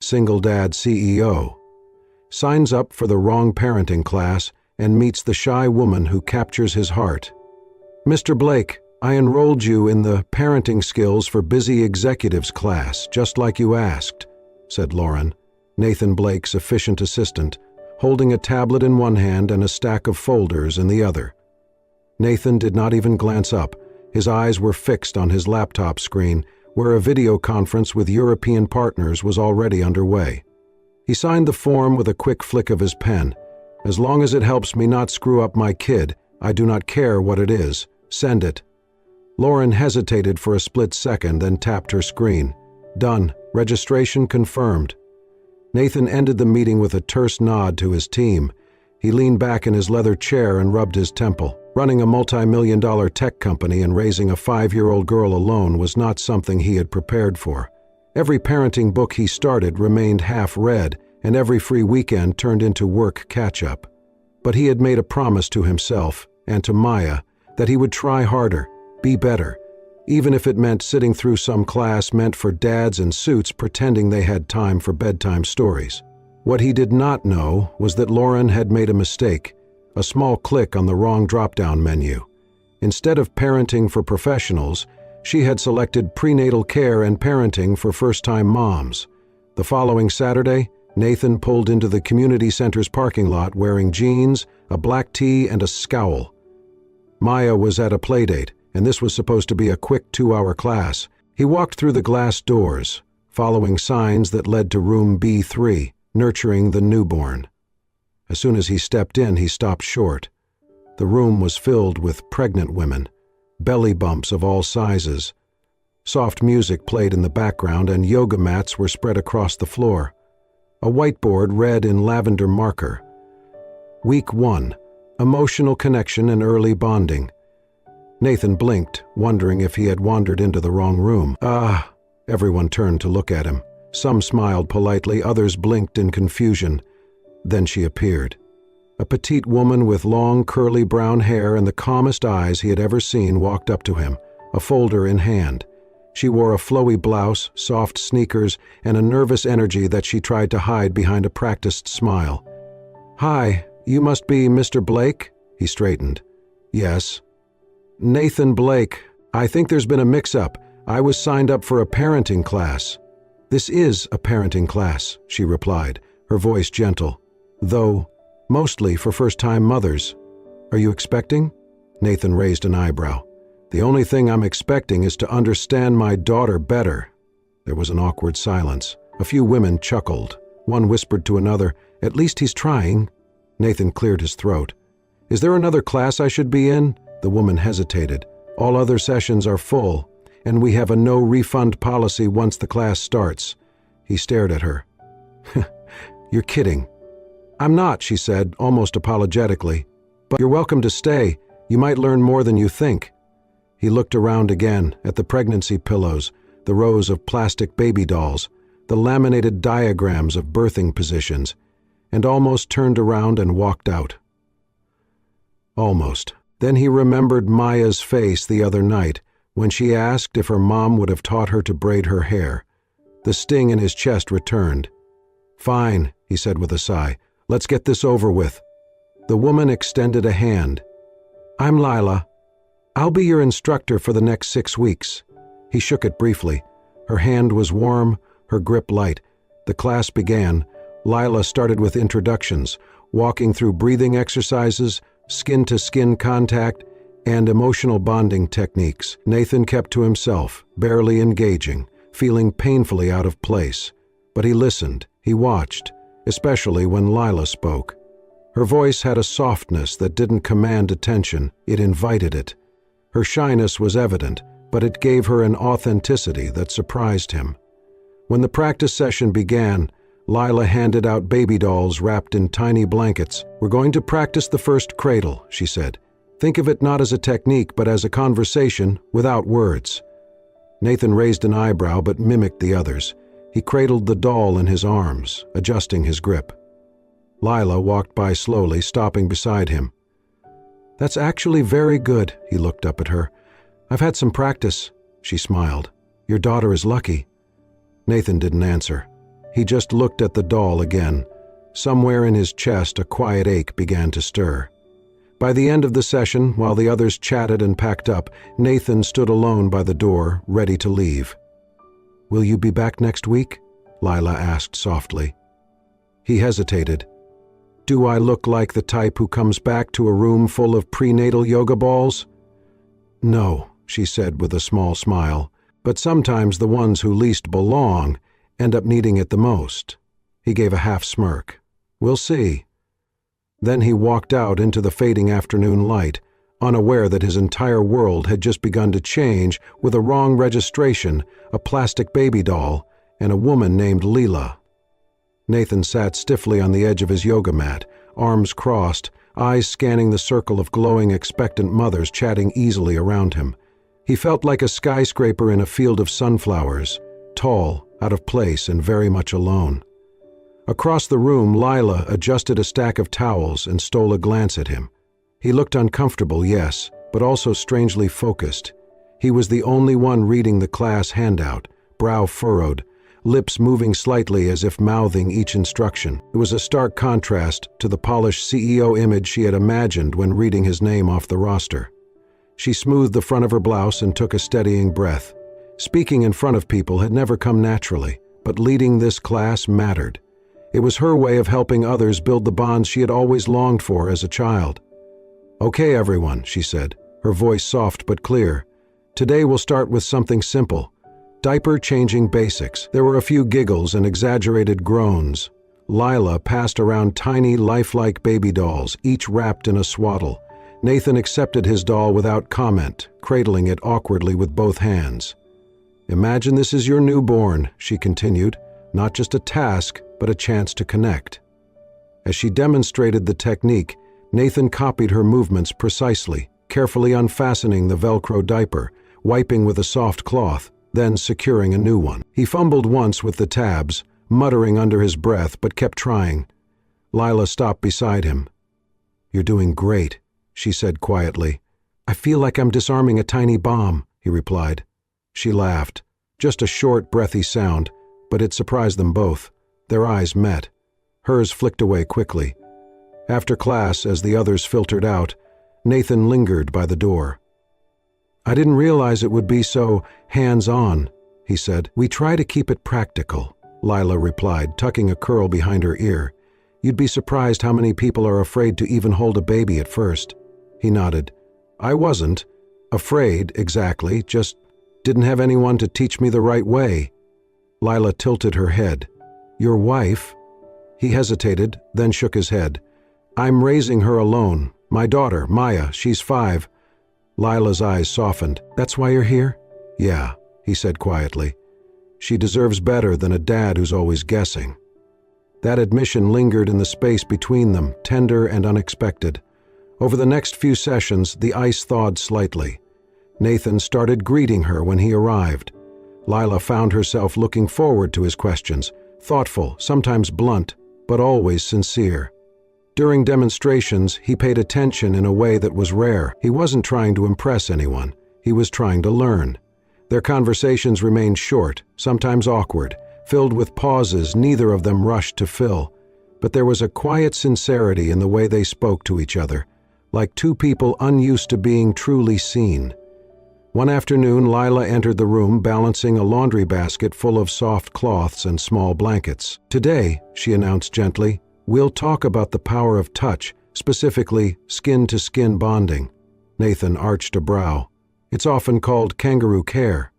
single dad CEO, signs up for the wrong parenting class and meets the shy woman who captures his heart. "Mr. Blake, I enrolled you in the Parenting Skills for Busy Executives class, just like you asked," said Lauren, Nathan Blake's efficient assistant, holding a tablet in one hand and a stack of folders in the other. Nathan did not even glance up. His eyes were fixed on his laptop screen, where a video conference with European partners was already underway. He signed the form with a quick flick of his pen. "As long as it helps me not screw up my kid, I do not care what it is. Send it." Lauren hesitated for a split second, then tapped her screen. "Done. Registration confirmed." Nathan ended the meeting with a terse nod to his team. He leaned back in his leather chair and rubbed his temple. Running a multi-million-dollar tech company and raising a 5-year-old girl alone was not something he had prepared for. Every parenting book he started remained half-read, and every free weekend turned into work catch-up. But he had made a promise to himself, and to Maya, that he would try harder, be better, even if it meant sitting through some class meant for dads in suits pretending they had time for bedtime stories. What he did not know was that Lauren had made a mistake, a small click on the wrong drop-down menu. Instead of parenting for professionals, she had selected prenatal care and parenting for first-time moms. The following Saturday, Nathan pulled into the community center's parking lot wearing jeans, a black tee, and a scowl. Maya was at a playdate, and this was supposed to be a quick 2-hour class. He walked through the glass doors, following signs that led to room B3, nurturing the newborn. As soon as he stepped in, he stopped short. The room was filled with pregnant women, belly bumps of all sizes. Soft music played in the background and yoga mats were spread across the floor. A whiteboard read in lavender marker, "Week 1, Emotional Connection and Early Bonding." Nathan blinked, wondering if he had wandered into the wrong room. "Ah!" Everyone turned to look at him. Some smiled politely, others blinked in confusion. Then she appeared. A petite woman with long, curly brown hair and the calmest eyes he had ever seen walked up to him, a folder in hand. She wore a flowy blouse, soft sneakers, and a nervous energy that she tried to hide behind a practiced smile. "Hi, you must be Mr. Blake?" He straightened. "Yes." "Nathan Blake. I think there's been a mix-up. I was signed up for a parenting class." "This is a parenting class," she replied, her voice gentle, "though mostly for first-time mothers. Are you expecting?" Nathan raised an eyebrow. "The only thing I'm expecting is to understand my daughter better." There was an awkward silence. A few women chuckled. One whispered to another, "At least he's trying." Nathan cleared his throat. "Is there another class I should be in?" The woman hesitated. "All other sessions are full, and we have a no-refund policy once the class starts." He stared at her. "You're kidding." "I'm not," she said, almost apologetically. "But you're welcome to stay. You might learn more than you think." He looked around again at the pregnancy pillows, the rows of plastic baby dolls, the laminated diagrams of birthing positions, and almost turned around and walked out. Almost. Then he remembered Maya's face the other night when she asked if her mom would have taught her to braid her hair. The sting in his chest returned. "Fine," he said with a sigh. "Let's get this over with." The woman extended a hand. "I'm Lila. I'll be your instructor for the next 6 weeks." He shook it briefly. Her hand was warm, her grip light. The class began. Lila started with introductions, walking through breathing exercises, skin-to-skin contact, and emotional bonding techniques. Nathan kept to himself, barely engaging, feeling painfully out of place. But he listened, he watched, especially when Lila spoke. Her voice had a softness that didn't command attention, it invited it. Her shyness was evident, but it gave her an authenticity that surprised him. When the practice session began, Lila handed out baby dolls wrapped in tiny blankets. "We're going to practice the first cradle," she said. "Think of it not as a technique, but as a conversation without words." Nathan raised an eyebrow but mimicked the others. He cradled the doll in his arms, adjusting his grip. Lila walked by slowly, stopping beside him. "That's actually very good," he looked up at her. "I've had some practice." She smiled. "Your daughter is lucky." Nathan didn't answer. He just looked at the doll again. Somewhere in his chest, a quiet ache began to stir. By the end of the session, while the others chatted and packed up, Nathan stood alone by the door, ready to leave. "Will you be back next week?" Lila asked softly. He hesitated. "Do I look like the type who comes back to a room full of prenatal yoga balls?" "No," she said with a small smile, "but sometimes the ones who least belong end up needing it the most." He gave a half smirk. "We'll see." Then he walked out into the fading afternoon light, unaware that his entire world had just begun to change with a wrong registration, a plastic baby doll, and a woman named Leela. Nathan sat stiffly on the edge of his yoga mat, arms crossed, eyes scanning the circle of glowing, expectant mothers chatting easily around him. He felt like a skyscraper in a field of sunflowers, tall, out of place, and very much alone. Across the room, Lila adjusted a stack of towels and stole a glance at him. He looked uncomfortable, yes, but also strangely focused. He was the only one reading the class handout, brow furrowed, lips moving slightly as if mouthing each instruction. It was a stark contrast to the polished CEO image she had imagined when reading his name off the roster. She smoothed the front of her blouse and took a steadying breath. Speaking in front of people had never come naturally, but leading this class mattered. It was her way of helping others build the bonds she had always longed for as a child. "Okay, everyone," she said, her voice soft but clear. "Today we'll start with something simple. Diaper changing basics." There were a few giggles and exaggerated groans. Lila passed around tiny, lifelike baby dolls, each wrapped in a swaddle. Nathan accepted his doll without comment, cradling it awkwardly with both hands. "Imagine this is your newborn," she continued, "not just a task, but a chance to connect." As she demonstrated the technique, Nathan copied her movements precisely, carefully unfastening the Velcro diaper, wiping with a soft cloth, then securing a new one. He fumbled once with the tabs, muttering under his breath, but kept trying. Lila stopped beside him. "You're doing great," she said quietly. "I feel like I'm disarming a tiny bomb," he replied. She laughed, just a short, breathy sound, but it surprised them both. Their eyes met. Hers flicked away quickly. After class, as the others filtered out, Nathan lingered by the door. "I didn't realize it would be so hands-on," he said. "We try to keep it practical," Lila replied, tucking a curl behind her ear. "You'd be surprised how many people are afraid to even hold a baby at first." He nodded. "I wasn't afraid, exactly, just didn't have anyone to teach me the right way." Lila tilted her head. "Your wife?" He hesitated, then shook his head. "I'm raising her alone. My daughter, Maya, she's 5. Lila's eyes softened. "That's why you're here?" "Yeah," he said quietly. "She deserves better than a dad who's always guessing." That admission lingered in the space between them, tender and unexpected. Over the next few sessions, the ice thawed slightly. Nathan started greeting her when he arrived. Lila found herself looking forward to his questions, thoughtful, sometimes blunt, but always sincere. During demonstrations, he paid attention in a way that was rare. He wasn't trying to impress anyone. He was trying to learn. Their conversations remained short, sometimes awkward, filled with pauses neither of them rushed to fill. But there was a quiet sincerity in the way they spoke to each other, like two people unused to being truly seen. One afternoon, Lila entered the room balancing a laundry basket full of soft cloths and small blankets. "Today," she announced gently, "we'll talk about the power of touch, specifically skin-to-skin bonding." Nathan arched a brow. "It's often called kangaroo care.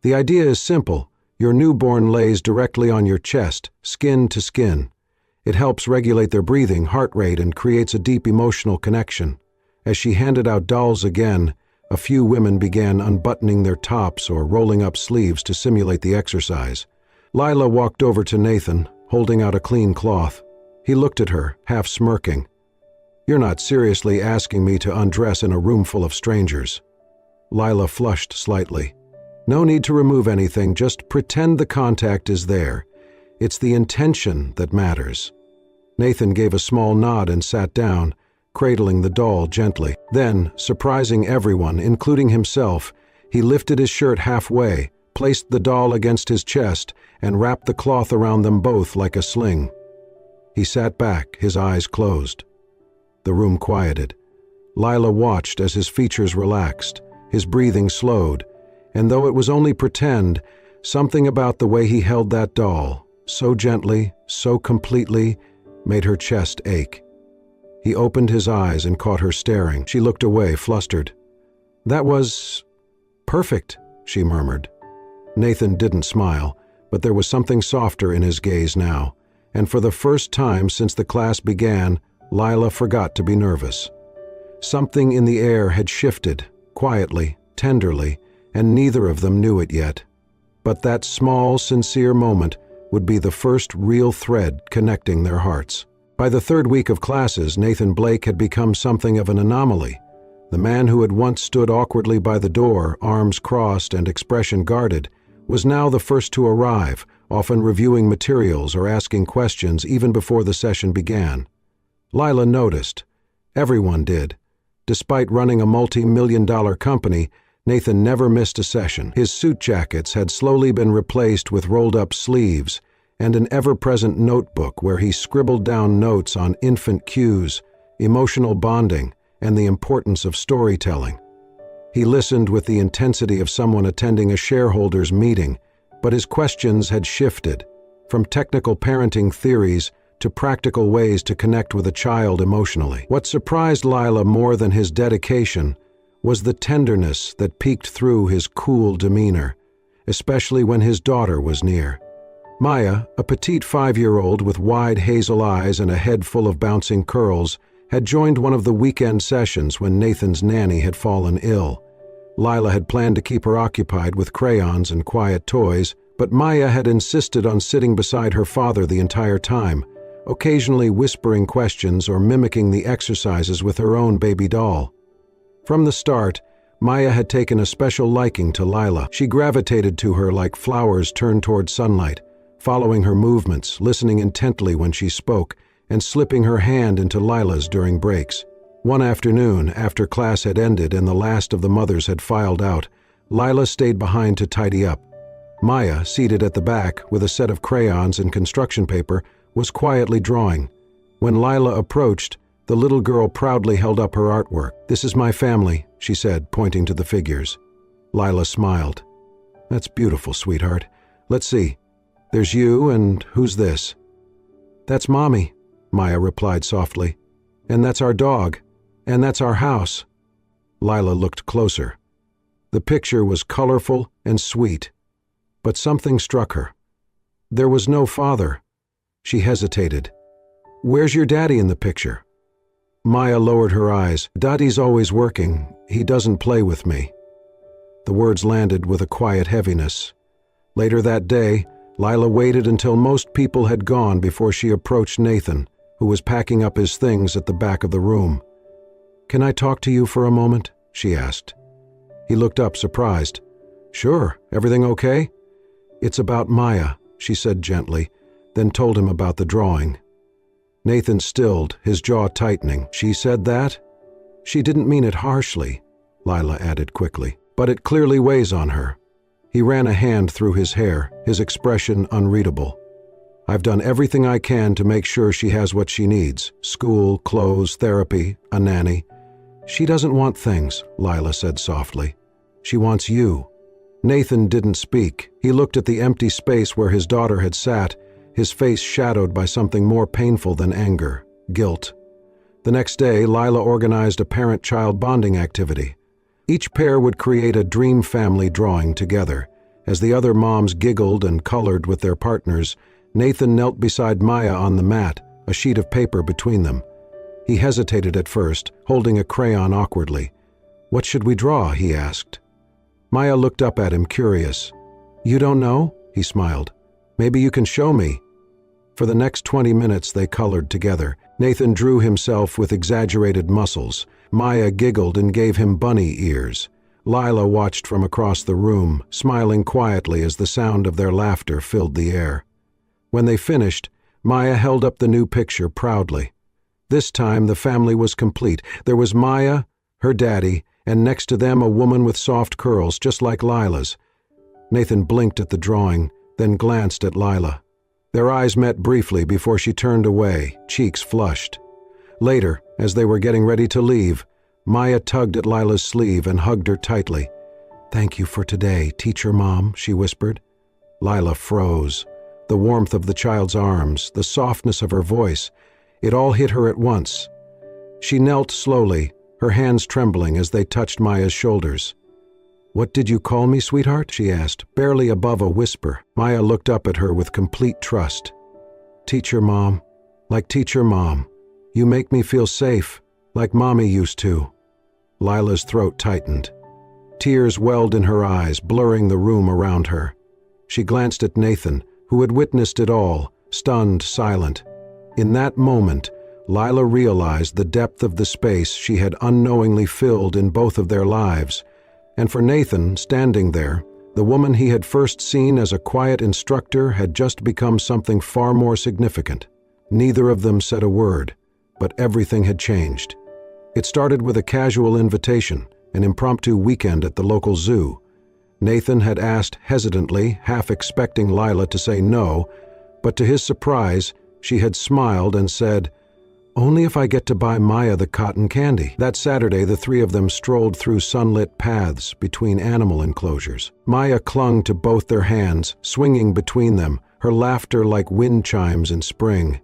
The idea is simple. Your newborn lays directly on your chest, skin to skin. It helps regulate their breathing, heart rate, and creates a deep emotional connection." As she handed out dolls again, a few women began unbuttoning their tops or rolling up sleeves to simulate the exercise. Lila walked over to Nathan, holding out a clean cloth. He looked at her, half smirking. "You're not seriously asking me to undress in a room full of strangers." Lila flushed slightly. "No need to remove anything, just pretend the contact is there. It's the intention that matters." Nathan gave a small nod and sat down, cradling the doll gently. Then, surprising everyone, including himself, he lifted his shirt halfway, placed the doll against his chest, and wrapped the cloth around them both like a sling. He sat back, his eyes closed. The room quieted. Lila watched as his features relaxed, his breathing slowed, and though it was only pretend, something about the way he held that doll, so gently, so completely, made her chest ache. He opened his eyes and caught her staring. She looked away, flustered. "That was perfect," she murmured. Nathan didn't smile, but there was something softer in his gaze now, and for the first time since the class began, Lila forgot to be nervous. Something in the air had shifted, quietly, tenderly, and neither of them knew it yet. But that small, sincere moment would be the first real thread connecting their hearts. By the third week of classes, Nathan Blake had become something of an anomaly. The man who had once stood awkwardly by the door, arms crossed and expression guarded, was now the first to arrive, often reviewing materials or asking questions even before the session began. Lila noticed. Everyone did. Despite running a multi-million-dollar company, Nathan never missed a session. His suit jackets had slowly been replaced with rolled-up sleeves and an ever-present notebook where he scribbled down notes on infant cues, emotional bonding, and the importance of storytelling. He listened with the intensity of someone attending a shareholders' meeting, but his questions had shifted, from technical parenting theories to practical ways to connect with a child emotionally. What surprised Lila more than his dedication was the tenderness that peeked through his cool demeanor, especially when his daughter was near. Maya, a petite 5-year-old with wide hazel eyes and a head full of bouncing curls, had joined one of the weekend sessions when Nathan's nanny had fallen ill. Lila had planned to keep her occupied with crayons and quiet toys, but Maya had insisted on sitting beside her father the entire time, occasionally whispering questions or mimicking the exercises with her own baby doll. From the start, Maya had taken a special liking to Lila. She gravitated to her like flowers turned toward sunlight, following her movements, listening intently when she spoke, and slipping her hand into Lila's during breaks. One afternoon, after class had ended and the last of the mothers had filed out, Lila stayed behind to tidy up. Maya, seated at the back with a set of crayons and construction paper, was quietly drawing. When Lila approached, the little girl proudly held up her artwork. "This is my family," she said, pointing to the figures. Lila smiled. "That's beautiful, sweetheart. Let's see. There's you, and who's this?" "That's Mommy," Maya replied softly. "And that's our dog. And that's our house." Lila looked closer. The picture was colorful and sweet, but something struck her. There was no father. She hesitated. "Where's your daddy in the picture?" Maya lowered her eyes. "Daddy's always working. He doesn't play with me." The words landed with a quiet heaviness. Later that day, Lila waited until most people had gone before she approached Nathan, who was packing up his things at the back of the room. "Can I talk to you for a moment?" she asked. He looked up, surprised. "Sure, everything okay?" "It's about Maya," she said gently, then told him about the drawing. Nathan stilled, his jaw tightening. "She said that?" "She didn't mean it harshly," Lila added quickly, "but it clearly weighs on her." He ran a hand through his hair, his expression unreadable. "I've done everything I can to make sure she has what she needs: school, clothes, therapy, a nanny." "She doesn't want things," Lila said softly. "She wants you." Nathan didn't speak. He looked at the empty space where his daughter had sat, his face shadowed by something more painful than anger: guilt. The next day, Lila organized a parent-child bonding activity. Each pair would create a dream family drawing together. As the other moms giggled and colored with their partners, Nathan knelt beside Maya on the mat, a sheet of paper between them. He hesitated at first, holding a crayon awkwardly. "What should we draw?" he asked. Maya looked up at him, curious. "You don't know?" he smiled. "Maybe you can show me." For the next 20 minutes they colored together. Nathan drew himself with exaggerated muscles. Maya giggled and gave him bunny ears. Lila watched from across the room, smiling quietly as the sound of their laughter filled the air. When they finished, Maya held up the new picture proudly. This time the family was complete. There was Maya, her daddy, and next to them a woman with soft curls, just like Lila's. Nathan blinked at the drawing, then glanced at Lila. Their eyes met briefly before she turned away, cheeks flushed. Later, as they were getting ready to leave, Maya tugged at Lila's sleeve and hugged her tightly. "Thank you for today, teacher mom," she whispered. Lila froze. The warmth of the child's arms, the softness of her voice, it all hit her at once. She knelt slowly, her hands trembling as they touched Maya's shoulders. "What did you call me, sweetheart?" she asked, barely above a whisper. Maya looked up at her with complete trust. "Teacher mom, like teacher mom. You make me feel safe, like mommy used to." Lila's throat tightened. Tears welled in her eyes, blurring the room around her. She glanced at Nathan, who had witnessed it all, stunned, silent. In that moment, Lila realized the depth of the space she had unknowingly filled in both of their lives, and for Nathan, standing there, the woman he had first seen as a quiet instructor had just become something far more significant. Neither of them said a word, but everything had changed. It started with a casual invitation, an impromptu weekend at the local zoo. Nathan had asked hesitantly, half expecting Lila to say no, but to his surprise, she had smiled and said, "Only if I get to buy Maya the cotton candy." That Saturday, the three of them strolled through sunlit paths between animal enclosures. Maya clung to both their hands, swinging between them, her laughter like wind chimes in spring.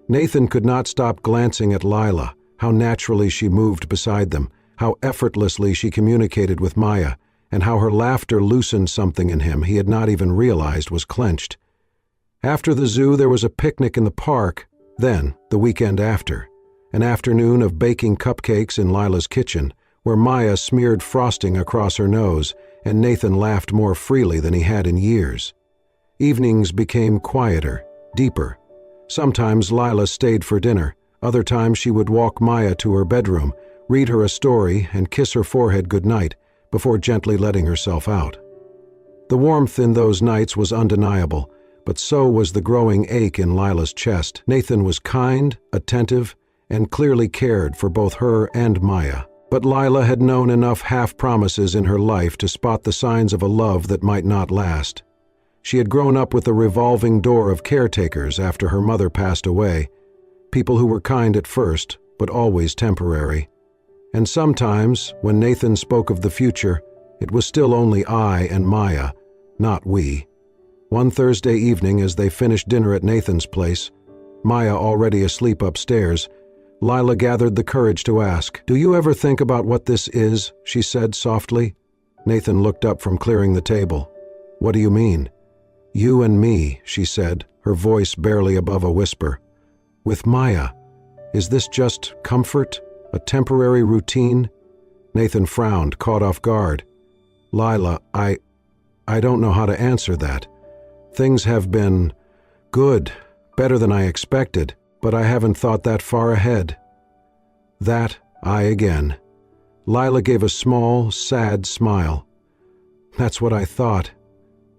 Nathan could not stop glancing at Lila, how naturally she moved beside them, how effortlessly she communicated with Maya, and how her laughter loosened something in him he had not even realized was clenched. After the zoo, there was a picnic in the park. Then, the weekend after, an afternoon of baking cupcakes in Lila's kitchen, where Maya smeared frosting across her nose, and Nathan laughed more freely than he had in years. Evenings became quieter, deeper. Sometimes Lila stayed for dinner. Other times she would walk Maya to her bedroom, read her a story, and kiss her forehead goodnight before gently letting herself out. The warmth in those nights was undeniable, but so was the growing ache in Lila's chest. Nathan was kind, attentive, and clearly cared for both her and Maya. But Lila had known enough half-promises in her life to spot the signs of a love that might not last. She had grown up with a revolving door of caretakers after her mother passed away, people who were kind at first, but always temporary. And sometimes, when Nathan spoke of the future, it was still only I and Maya, not we. One Thursday evening, as they finished dinner at Nathan's place, Maya already asleep upstairs, Lila gathered the courage to ask, "Do you ever think about what this is?" she said softly. Nathan looked up from clearing the table. "What do you mean?" "You and me," she said, her voice barely above a whisper. "With Maya. Is this just comfort? A temporary routine?" Nathan frowned, caught off guard. "Lila, I don't know how to answer that. Things have been good, better than I expected, but I haven't thought that far ahead." "That, I again." Lila gave a small, sad smile. "That's what I thought."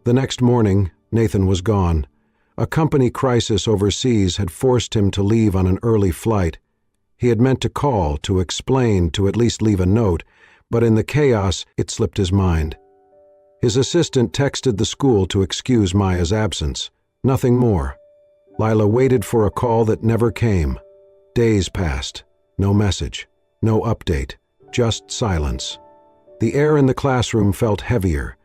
The next morning, Nathan was gone. A company crisis overseas had forced him to leave on an early flight. He had meant to call, to explain, to at least leave a note, but in the chaos, it slipped his mind. His assistant texted the school to excuse Maya's absence. Nothing more. Lila waited for a call that never came. Days passed. No message. No update. Just silence. The air in the classroom felt heavier.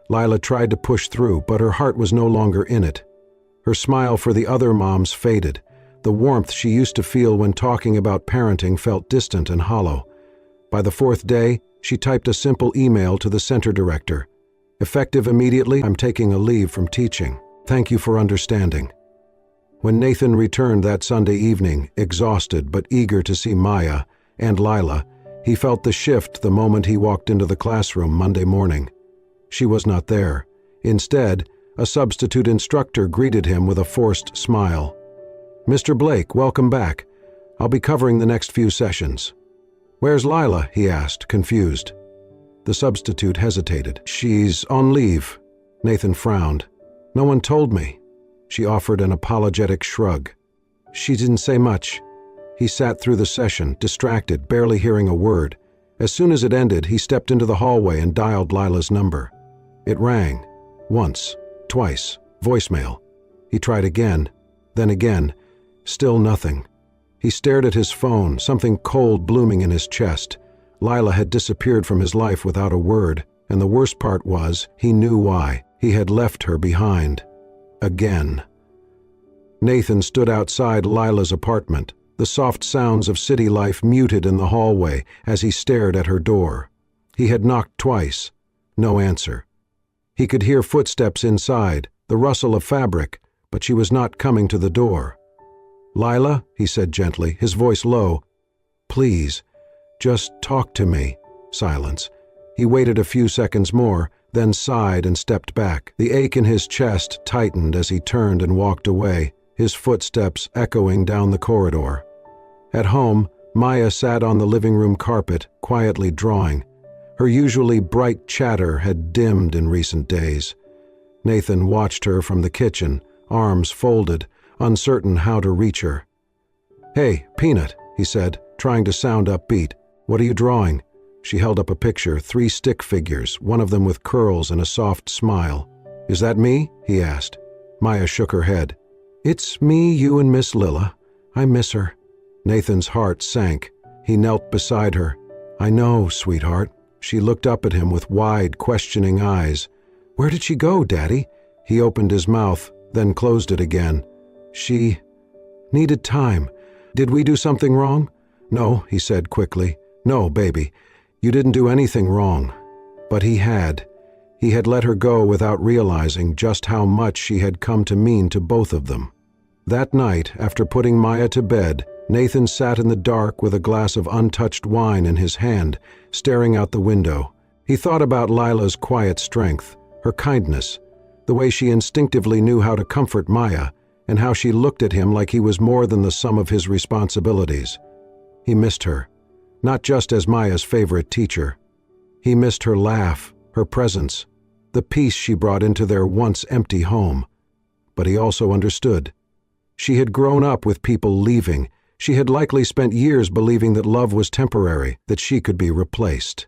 Lila tried to push through, but her heart was no longer in it. Her smile for the other moms faded. The warmth she used to feel when talking about parenting felt distant and hollow. By the fourth day, she typed a simple email to the center director. "Effective immediately, I'm taking a leave from teaching. Thank you for understanding." When Nathan returned that Sunday evening, exhausted but eager to see Maya and Lila, he felt the shift the moment he walked into the classroom Monday morning. She was not there. Instead, a substitute instructor greeted him with a forced smile. "Mr. Blake, welcome back. I'll be covering the next few sessions." "Where's Lila?" he asked, confused. The substitute hesitated. "She's on leave." Nathan frowned. "No one told me." She offered an apologetic shrug. "She didn't say much." He sat through the session, distracted, barely hearing a word. As soon as it ended, he stepped into the hallway and dialed Lila's number. It rang. Once, twice, voicemail. He tried again, then again. Still nothing. He stared at his phone, something cold blooming in his chest. Lila had disappeared from his life without a word, and the worst part was, he knew why. He had left her behind. Again. Nathan stood outside Lila's apartment, the soft sounds of city life muted in the hallway as he stared at her door. He had knocked twice. No answer. He could hear footsteps inside, the rustle of fabric, but she was not coming to the door. "Lila," he said gently, his voice low. "Please, just talk to me." Silence. He waited a few seconds more, then sighed and stepped back. The ache in his chest tightened as he turned and walked away, his footsteps echoing down the corridor. At home, Maya sat on the living room carpet, quietly drawing. Her usually bright chatter had dimmed in recent days. Nathan watched her from the kitchen, arms folded, uncertain how to reach her. "Hey, Peanut," he said, trying to sound upbeat. "What are you drawing?" She held up a picture, 3 stick figures, one of them with curls and a soft smile. "Is that me?" he asked. Maya shook her head. "It's me, you, and Miss Lila. I miss her." Nathan's heart sank. He knelt beside her. "I know, sweetheart." She looked up at him with wide, questioning eyes. "Where did she go, Daddy?" He opened his mouth, then closed it again. "She needed time. Did we do something wrong?" "No," he said quickly. "No, baby. You didn't do anything wrong." But he had. He had let her go without realizing just how much she had come to mean to both of them. That night, after putting Maya to bed, Nathan sat in the dark with a glass of untouched wine in his hand, staring out the window. He thought about Lila's quiet strength, her kindness, the way she instinctively knew how to comfort Maya, and how she looked at him like he was more than the sum of his responsibilities. He missed her, not just as Maya's favorite teacher. He missed her laugh, her presence, the peace she brought into their once empty home. But he also understood. She had grown up with people leaving. She had likely spent years believing that love was temporary, that she could be replaced.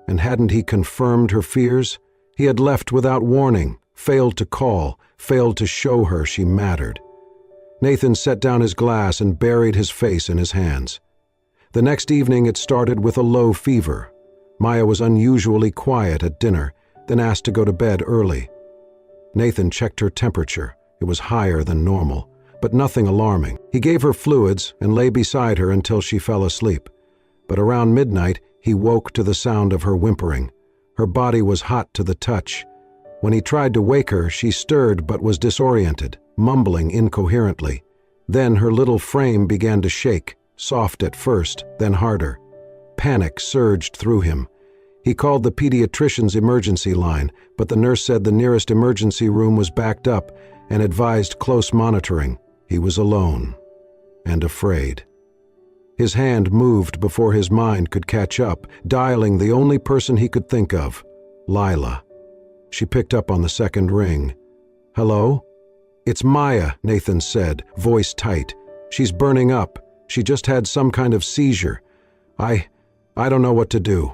And hadn't he confirmed her fears? He had left without warning, failed to call, failed to show her she mattered. Nathan set down his glass and buried his face in his hands. The next evening it started with a low fever. Maya was unusually quiet at dinner, then asked to go to bed early. Nathan checked her temperature. It was higher than normal, but nothing alarming. He gave her fluids and lay beside her until she fell asleep. But around midnight, he woke to the sound of her whimpering. Her body was hot to the touch. When he tried to wake her, she stirred but was disoriented, mumbling incoherently. Then her little frame began to shake, soft at first, then harder. Panic surged through him. He called the pediatrician's emergency line, but the nurse said the nearest emergency room was backed up and advised close monitoring. He was alone and afraid. His hand moved before his mind could catch up, dialing the only person he could think of, Lila. She picked up on the second ring. "Hello?" "It's Maya," Nathan said, voice tight. "She's burning up. She just had some kind of seizure. I don't know what to do."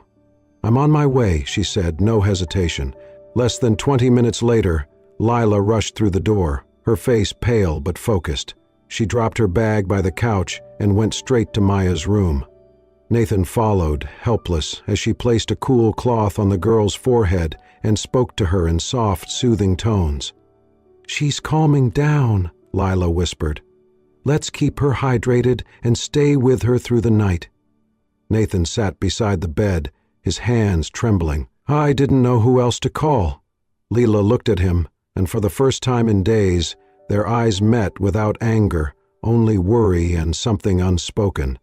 "I'm on my way," she said, no hesitation. Less than 20 minutes later, Lila rushed through the door, her face pale but focused. She dropped her bag by the couch and went straight to Maya's room. Nathan followed, helpless, as she placed a cool cloth on the girl's forehead and spoke to her in soft, soothing tones. "She's calming down," Lila whispered. "Let's keep her hydrated and stay with her through the night." Nathan sat beside the bed, his hands trembling. "I didn't know who else to call." Lila looked at him, and for the first time in days, their eyes met without anger, only worry and something unspoken.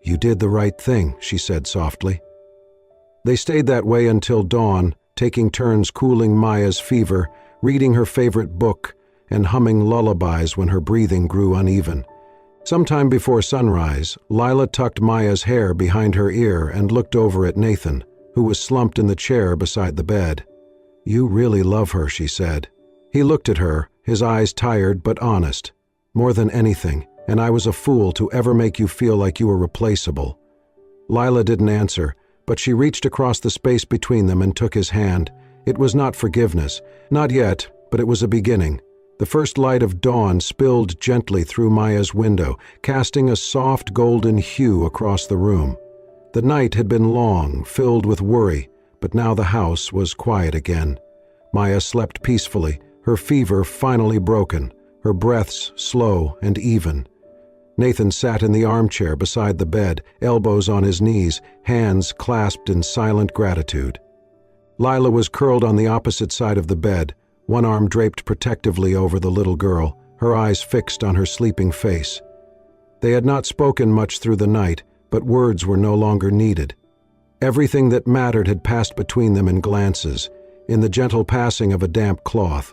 "You did the right thing," she said softly. They stayed that way until dawn, taking turns cooling Maya's fever, reading her favorite book, and humming lullabies when her breathing grew uneven. Sometime before sunrise, Lila tucked Maya's hair behind her ear and looked over at Nathan, who was slumped in the chair beside the bed. "You really love her," she said. He looked at her, his eyes tired but honest. "More than anything, and I was a fool to ever make you feel like you were replaceable." Lila didn't answer, but she reached across the space between them and took his hand. It was not forgiveness. Not yet, but it was a beginning. The first light of dawn spilled gently through Maya's window, casting a soft golden hue across the room. The night had been long, filled with worry, but now the house was quiet again. Maya slept peacefully, her fever finally broken, her breaths slow and even. Nathan sat in the armchair beside the bed, elbows on his knees, hands clasped in silent gratitude. Lila was curled on the opposite side of the bed, one arm draped protectively over the little girl, her eyes fixed on her sleeping face. They had not spoken much through the night, but words were no longer needed. Everything that mattered had passed between them in glances, in the gentle passing of a damp cloth,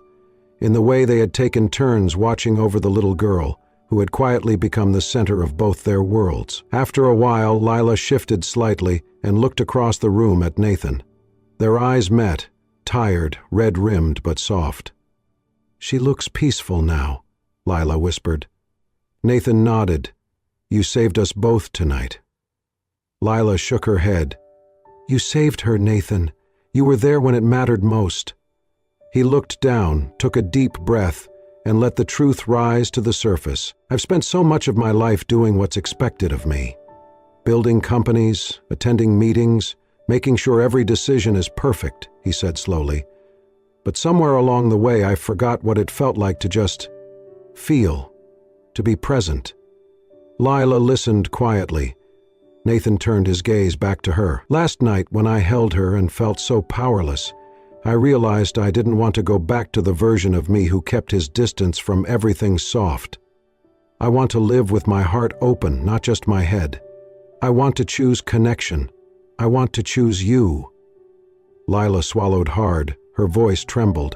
in the way they had taken turns watching over the little girl, who had quietly become the center of both their worlds. After a while, Lila shifted slightly and looked across the room at Nathan. Their eyes met, tired, red-rimmed but soft. "She looks peaceful now," Lila whispered. Nathan nodded. "You saved us both tonight." Lila shook her head. "You saved her, Nathan. You were there when it mattered most." He looked down, took a deep breath, and let the truth rise to the surface. "I've spent so much of my life doing what's expected of me. Building companies, attending meetings, making sure every decision is perfect," he said slowly. "But somewhere along the way I forgot what it felt like to just feel, to be present." Lila listened quietly. Nathan turned his gaze back to her. "Last night, when I held her and felt so powerless, I realized I didn't want to go back to the version of me who kept his distance from everything soft. I want to live with my heart open, not just my head. I want to choose connection. I want to choose you." Lila swallowed hard. Her voice trembled.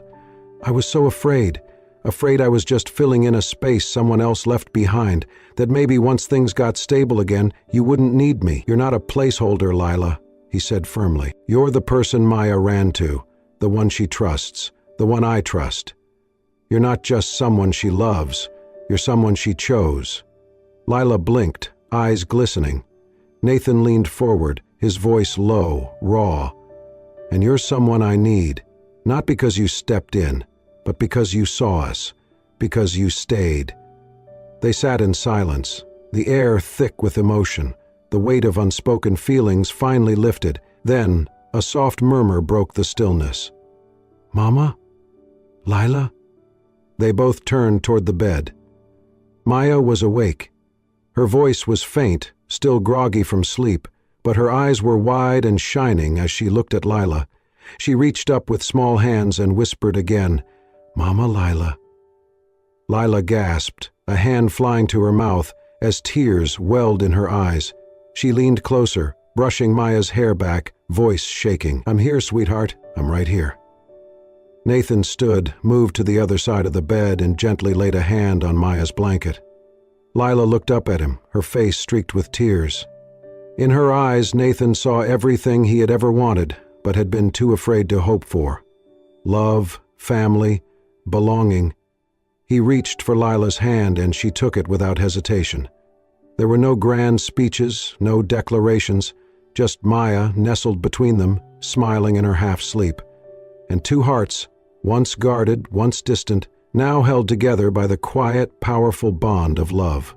"I was so afraid I was just filling in a space someone else left behind, that maybe once things got stable again, you wouldn't need me." "You're not a placeholder, Lila," he said firmly. "You're the person Maya ran to, the one she trusts, the one I trust. You're not just someone she loves, you're someone she chose." Lila blinked, eyes glistening. Nathan leaned forward, his voice low, raw. "And you're someone I need, not because you stepped in, but because you saw us, because you stayed." They sat in silence, the air thick with emotion. The weight of unspoken feelings finally lifted. Then, a soft murmur broke the stillness. "Mama? Lila?" They both turned toward the bed. Maya was awake. Her voice was faint, still groggy from sleep, but her eyes were wide and shining as she looked at Lila. She reached up with small hands and whispered again, "Mama, Lila." Lila gasped, a hand flying to her mouth as tears welled in her eyes. She leaned closer, brushing Maya's hair back, voice shaking. "I'm here, sweetheart. I'm right here." Nathan stood, moved to the other side of the bed, and gently laid a hand on Maya's blanket. Lila looked up at him, her face streaked with tears. In her eyes, Nathan saw everything he had ever wanted, but had been too afraid to hope for. Love, family, belonging. He reached for Lila's hand, and she took it without hesitation. There were no grand speeches, no declarations, just Maya nestled between them, smiling in her half-sleep. And two hearts, once guarded, once distant, now held together by the quiet, powerful bond of love.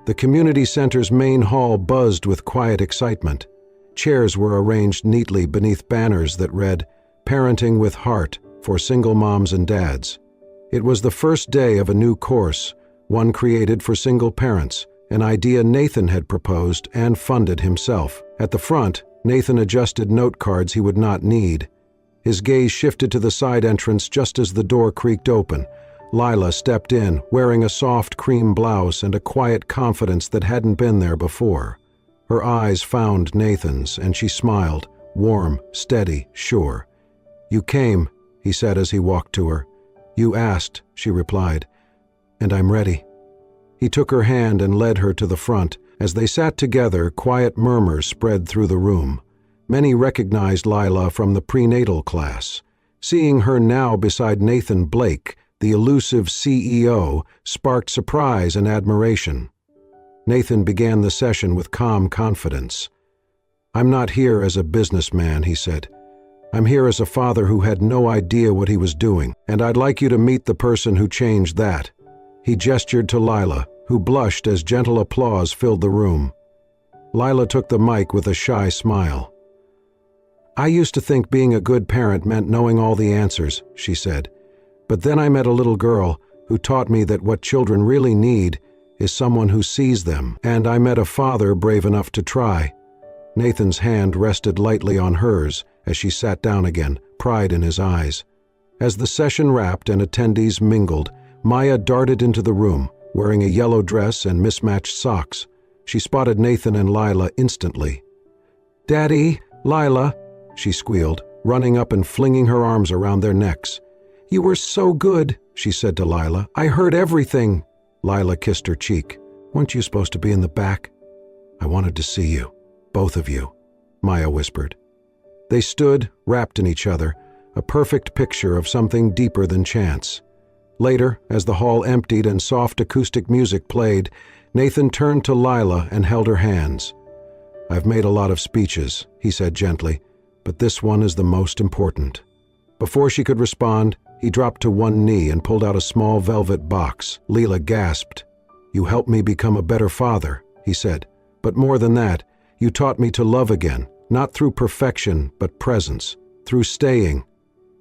The community center's main hall buzzed with quiet excitement. Chairs were arranged neatly beneath banners that read, "Parenting with Heart for Single Moms and Dads." It was the first day of a new course, one created for single parents, an idea Nathan had proposed and funded himself. At the front, Nathan adjusted note cards he would not need. His gaze shifted to the side entrance just as the door creaked open. Lila stepped in, wearing a soft cream blouse and a quiet confidence that hadn't been there before. Her eyes found Nathan's, and she smiled, warm, steady, sure. "You came," he said as he walked to her. "You asked," she replied, "and I'm ready." He took her hand and led her to the front. As they sat together, quiet murmurs spread through the room. Many recognized Lila from the prenatal class. Seeing her now beside Nathan Blake, the elusive CEO, sparked surprise and admiration. Nathan began the session with calm confidence. "I'm not here as a businessman," he said. I'm here as a father who had no idea what he was doing, and I'd like you to meet the person who changed that." He gestured to Lila, who blushed as gentle applause filled the room. Lila took the mic with a shy smile. "I used to think being a good parent meant knowing all the answers," she said. "But then I met a little girl who taught me that what children really need is someone who sees them, and I met a father brave enough to try." Nathan's hand rested lightly on hers as she sat down again, pride in his eyes. As the session wrapped and attendees mingled, Maya darted into the room, wearing a yellow dress and mismatched socks. She spotted Nathan and Lila instantly. "Daddy, Lila," she squealed, running up and flinging her arms around their necks. "You were so good," she said to Lila. "I heard everything." Lila kissed her cheek. "Weren't you supposed to be in the back?" "I wanted to see you, both of you," Maya whispered. They stood, wrapped in each other, a perfect picture of something deeper than chance. Later, as the hall emptied and soft acoustic music played, Nathan turned to Lila and held her hands. "I've made a lot of speeches," he said gently, "but this one is the most important." Before she could respond, he dropped to one knee and pulled out a small velvet box. Lila gasped. "You helped me become a better father," he said. "But more than that, you taught me to love again, not through perfection, but presence, through staying."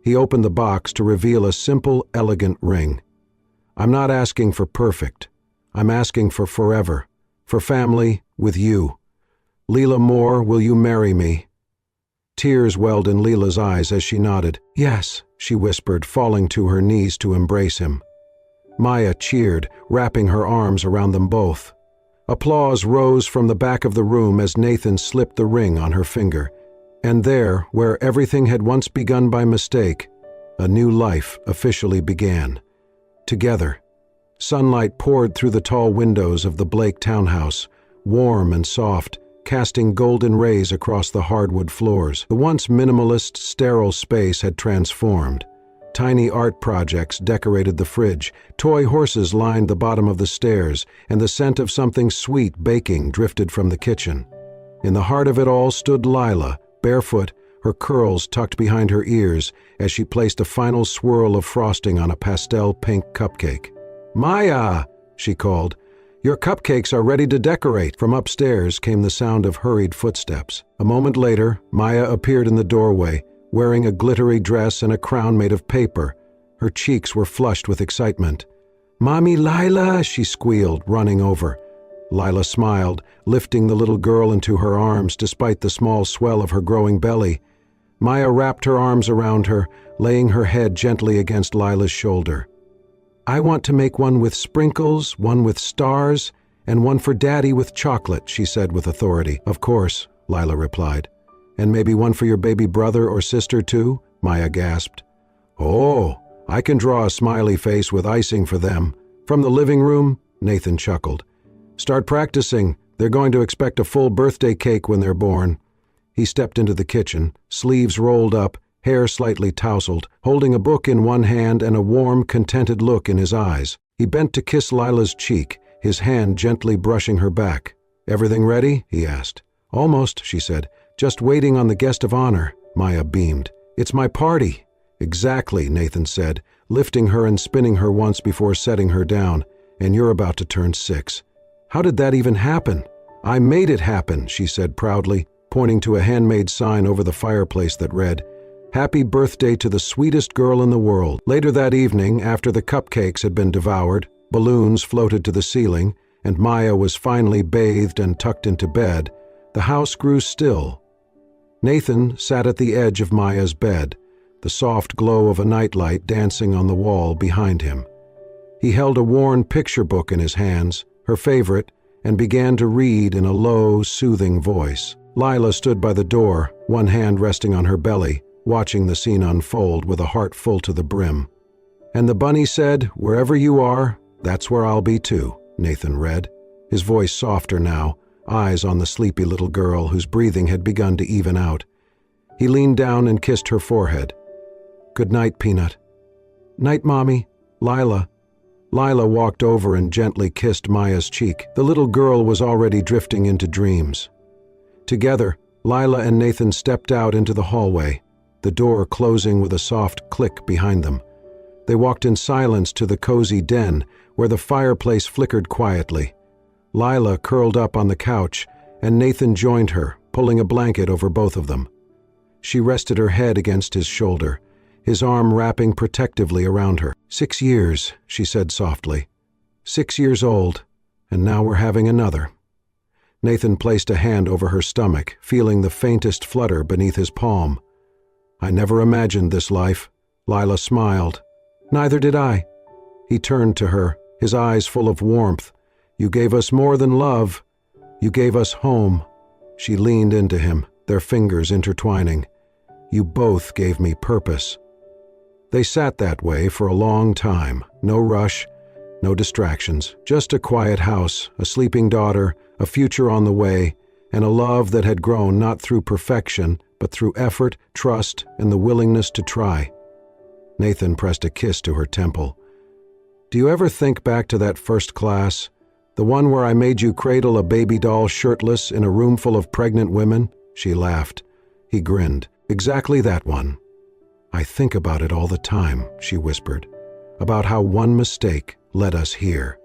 He opened the box to reveal a simple, elegant ring. "I'm not asking for perfect. I'm asking for forever, for family with you. Lila Moore, will you marry me?" Tears welled in Lila's eyes as she nodded. "Yes," she whispered, falling to her knees to embrace him. Maya cheered, wrapping her arms around them both. Applause rose from the back of the room as Nathan slipped the ring on her finger. And there, where everything had once begun by mistake, a new life officially began. Together. Sunlight poured through the tall windows of the Blake townhouse, warm and soft, casting golden rays across the hardwood floors. The once minimalist, sterile space had transformed. Tiny art projects decorated the fridge, toy horses lined the bottom of the stairs, and the scent of something sweet baking drifted from the kitchen. In the heart of it all stood Lila, barefoot, her curls tucked behind her ears as she placed a final swirl of frosting on a pastel pink cupcake. "Maya!" she called. "Your cupcakes are ready to decorate." From upstairs came the sound of hurried footsteps. A moment later, Maya appeared in the doorway, wearing a glittery dress and a crown made of paper. Her cheeks were flushed with excitement. "Mommy Lila!" she squealed, running over. Lila smiled, lifting the little girl into her arms despite the small swell of her growing belly. Maya wrapped her arms around her, laying her head gently against Lila's shoulder. "I want to make one with sprinkles, one with stars, and one for Daddy with chocolate," she said with authority. "Of course," Lila replied. "And maybe one for your baby brother or sister too?" Maya gasped. "Oh, I can draw a smiley face with icing for them. From the living room?" Nathan chuckled. "Start practicing. They're going to expect a full birthday cake when they're born." He stepped into the kitchen, sleeves rolled up, hair slightly tousled, holding a book in one hand and a warm, contented look in his eyes. He bent to kiss Lila's cheek, his hand gently brushing her back. "Everything ready?" he asked. "Almost," she said. "Just waiting on the guest of honor." Maya beamed. "It's my party." "Exactly," Nathan said, lifting her and spinning her once before setting her down. "And you're about to turn 6. How did that even happen?" "I made it happen," she said proudly, pointing to a handmade sign over the fireplace that read, "Happy birthday to the sweetest girl in the world." Later that evening, after the cupcakes had been devoured, balloons floated to the ceiling, and Maya was finally bathed and tucked into bed, the house grew still. Nathan sat at the edge of Maya's bed, the soft glow of a nightlight dancing on the wall behind him. He held a worn picture book in his hands, her favorite, and began to read in a low, soothing voice. Lila stood by the door, one hand resting on her belly, watching the scene unfold with a heart full to the brim. "And the bunny said, 'Wherever you are, that's where I'll be too,'" Nathan read, his voice softer now, eyes on the sleepy little girl whose breathing had begun to even out. He leaned down and kissed her forehead. "Good night, Peanut." "Night, Mommy. Lila." Lila walked over and gently kissed Maya's cheek. The little girl was already drifting into dreams. Together, Lila and Nathan stepped out into the hallway. the door closing with a soft click behind them. They walked in silence to the cozy den where the fireplace flickered quietly. Lila curled up on the couch, and Nathan joined her, pulling a blanket over both of them. She rested her head against his shoulder, his arm wrapping protectively around her. 6 years, she said softly. 6 years old, and now we're having another. Nathan placed a hand over her stomach, feeling the faintest flutter beneath his palm. I never imagined this life. Lila smiled. Neither did I. He turned to her, his eyes full of warmth. You gave us more than love. You gave us home. She leaned into him, their fingers intertwining. You both gave me purpose. They sat that way for a long time, no rush, no distractions, just a quiet house, a sleeping daughter, a future on the way, and a love that had grown not through perfection, but through effort, trust, and the willingness to try. Nathan pressed a kiss to her temple. Do you ever think back to that first class? The one where I made you cradle a baby doll shirtless in a room full of pregnant women? She laughed. He grinned. Exactly that one. I think about it all the time, she whispered, about how one mistake led us here.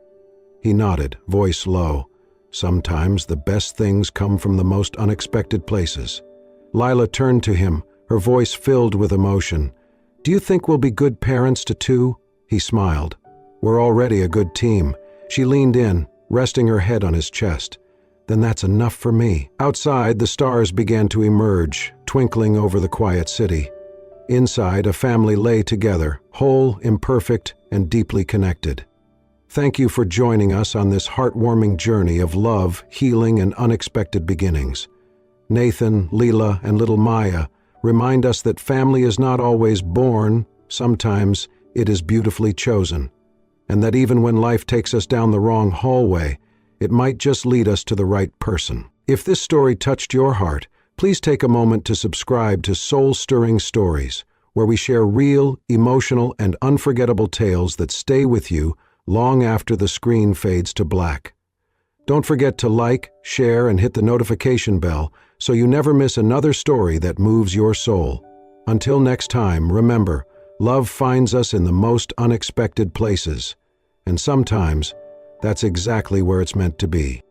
He nodded, voice low. Sometimes the best things come from the most unexpected places. Lila turned to him, her voice filled with emotion. Do you think we'll be good parents to two? He smiled. We're already a good team. She leaned in, resting her head on his chest. Then that's enough for me. Outside, the stars began to emerge, twinkling over the quiet city. Inside, a family lay together, whole, imperfect, and deeply connected. Thank you for joining us on this heartwarming journey of love, healing, and unexpected beginnings. Nathan, Leela, and little Maya remind us that family is not always born, sometimes it is beautifully chosen, and that even when life takes us down the wrong hallway, it might just lead us to the right person. If this story touched your heart, please take a moment to subscribe to Soul-Stirring Stories, where we share real, emotional, and unforgettable tales that stay with you long after the screen fades to black. Don't forget to like, share, and hit the notification bell so you never miss another story that moves your soul. Until next time, remember, love finds us in the most unexpected places, and sometimes that's exactly where it's meant to be.